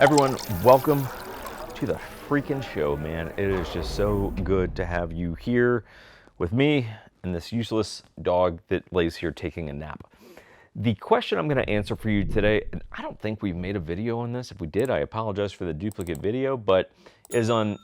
Everyone, welcome to the freaking show, man. It is just so good to have you here with me and this useless dog that lays here taking a nap. The question I'm going to answer for you today, and I don't think we've made a video on this. If we did, I apologize for the duplicate video, but is on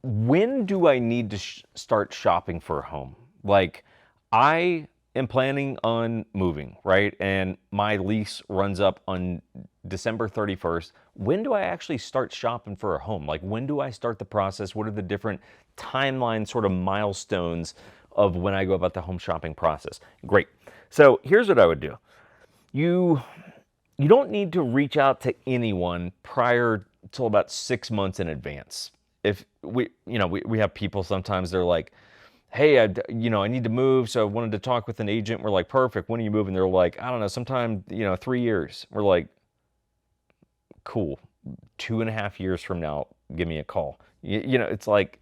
when do I need to start shopping for a home? Like, I am planning on moving, right? And my lease runs up on December 31st. When do I actually start shopping for a home? Like, when do I start the process? What are the different timeline sort of milestones of when I go about the home shopping process? Great. So here's what I would do. You don't need to reach out to anyone prior till about 6 months in advance. If we have people sometimes they're like, hey, I need to move, so I wanted to talk with an agent. We're like, perfect. When are you moving? They're like, I don't know, sometime 3 years. We're like, cool. 2.5 years from now, give me a call. It's like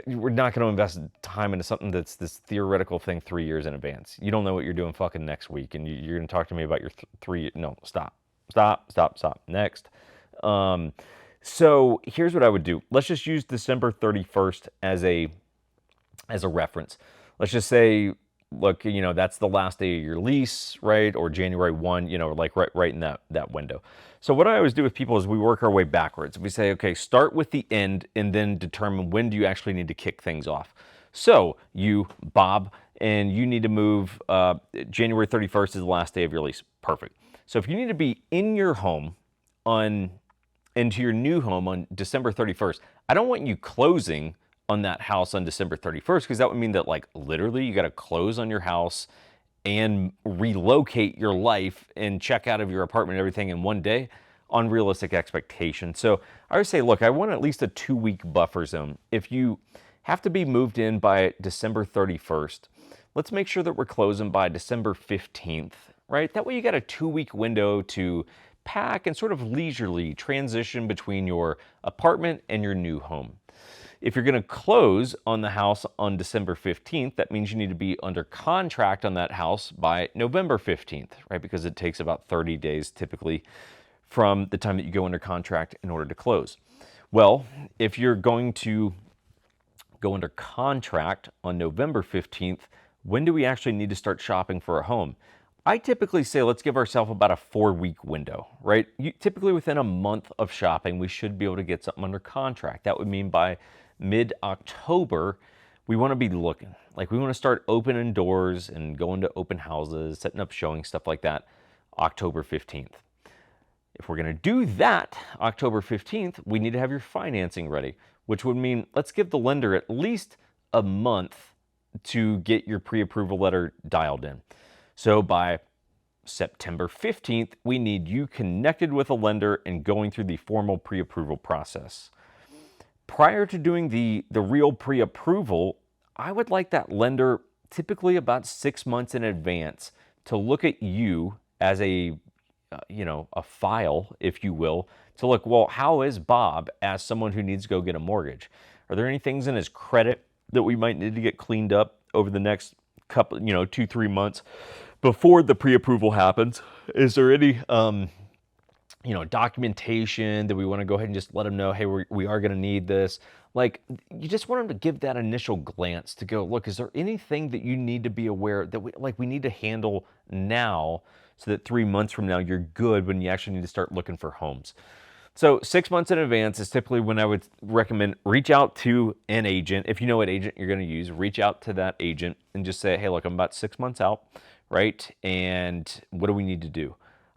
we're not going to invest time into something that's this theoretical thing 3 years in advance. You don't know what you're doing fucking next week, and you're going to talk to me about your three. No, stop. Next. So here's what I would do. Let's just use December 31st as a reference. Let's just say, look, that's the last day of your lease, right? Or January 1, like right in that window. So what I always do with people is we work our way backwards. We say, okay, start with the end and then determine when do you actually need to kick things off. So you, Bob, and you need to move, January 31st is the last day of your lease. Perfect. So if you need to be in your home into your new home on December 31st, I don't want you closing on that house on December 31st, because that would mean that, like, literally you got to close on your house and relocate your life and check out of your apartment and everything in one day. Unrealistic expectation. So I would say, look, I want at least a 2-week buffer zone. If you have to be moved in by December 31st, let's make sure that we're closing by December 15th, right? That way you got a 2-week window to pack and sort of leisurely transition between your apartment and your new home. If you're going to close on the house on December 15th, that means you need to be under contract on that house by November 15th, right? Because it takes about 30 days typically from the time that you go under contract in order to close. Well, if you're going to go under contract on November 15th, when do we actually need to start shopping for a home? I typically say let's give ourselves about a 4-week window, right? Typically within a month of shopping, we should be able to get something under contract. That would mean by mid-October, we want to be looking. Like, we want to start opening doors and going to open houses, setting up showing, stuff like that, October 15th. If we're going to do that October 15th, we need to have your financing ready, which would mean let's give the lender at least a month to get your pre-approval letter dialed in. So by September 15th, we need you connected with a lender and going through the formal pre-approval process. Prior to doing the real pre-approval, I would like that lender typically about 6 months in advance to look at you as a file, if you will, to look, well, how is Bob as someone who needs to go get a mortgage? Are there any things in his credit that we might need to get cleaned up over the next couple, 2-3 months before the pre-approval happens? Is there any documentation that we want to go ahead and just let them know, hey, we are going to need this? Like, you just want them to give that initial glance to go, look, is there anything that you need to be aware that we need to handle now so that 3 months from now you're good when you actually need to start looking for homes? So 6 months in advance is typically when I would recommend reach out to an agent. If you know what agent you're going to use, reach out to that agent and just say, hey, look, I'm about 6 months out, right? And what do we need to do?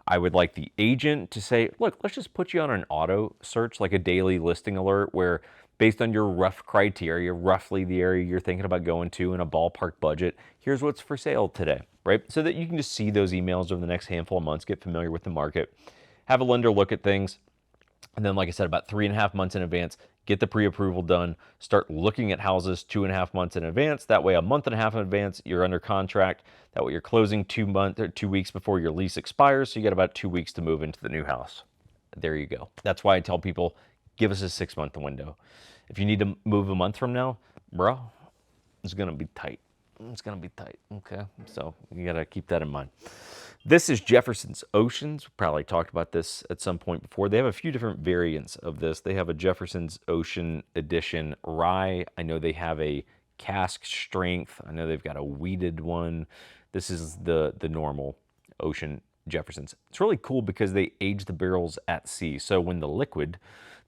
I would like the agent to say, look, let's just put you on an auto search, like a daily listing alert, where based on your rough criteria, roughly the area you're thinking about going to in a ballpark budget, here's what's for sale today, right? So that you can just see those emails over the next handful of months, get familiar with the market, have a lender look at things. And then, like I said, about 3.5 months in advance, get the pre-approval done, start looking at houses 2.5 months in advance. That way, a month and a half in advance, you're under contract. That way, you're closing 2 weeks before your lease expires. So you got about 2 weeks to move into the new house. There you go. That's why I tell people, give us a 6-month window. If you need to move a month from now, bro, it's going to be tight. It's going to be tight. Okay. So you got to keep that in mind. This is Jefferson's Oceans. We probably talked about this at some point before. They have a few different variants of this. They have a Jefferson's Ocean Edition rye. I know they have a cask strength. I know they've got a wheated one. This is the normal Ocean Jefferson's. It's really cool because they age the barrels at sea. So when the liquid,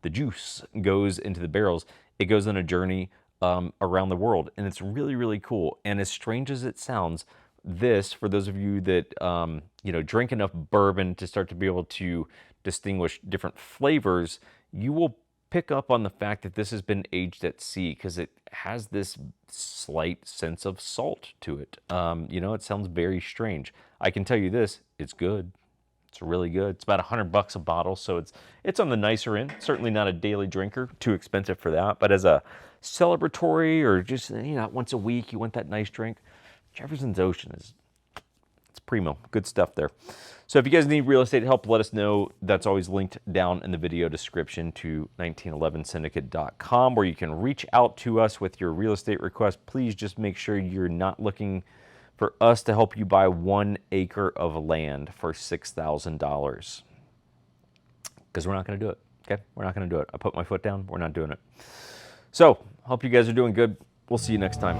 the juice, goes into the barrels, it goes on a journey around the world, and it's really, really cool. And as strange as it sounds, this, for those of you that drink enough bourbon to start to be able to distinguish different flavors, you will pick up on the fact that this has been aged at sea because it has this slight sense of salt to it. It sounds very strange. I can tell you this, it's good. It's really good. It's about $100 a bottle, so it's on the nicer end. Certainly not a daily drinker, too expensive for that. But as a celebratory or just once a week, you want that nice drink. Jefferson's Ocean it's primo. Good stuff there. So if you guys need real estate help, let us know. That's always linked down in the video description to 1911syndicate.com, where you can reach out to us with your real estate request. Please just make sure you're not looking for us to help you buy 1 acre of land for $6,000, because we're not going to do it. Okay, we're not going to do it. I put my foot down. We're not doing it. So hope you guys are doing good. We'll see you next time.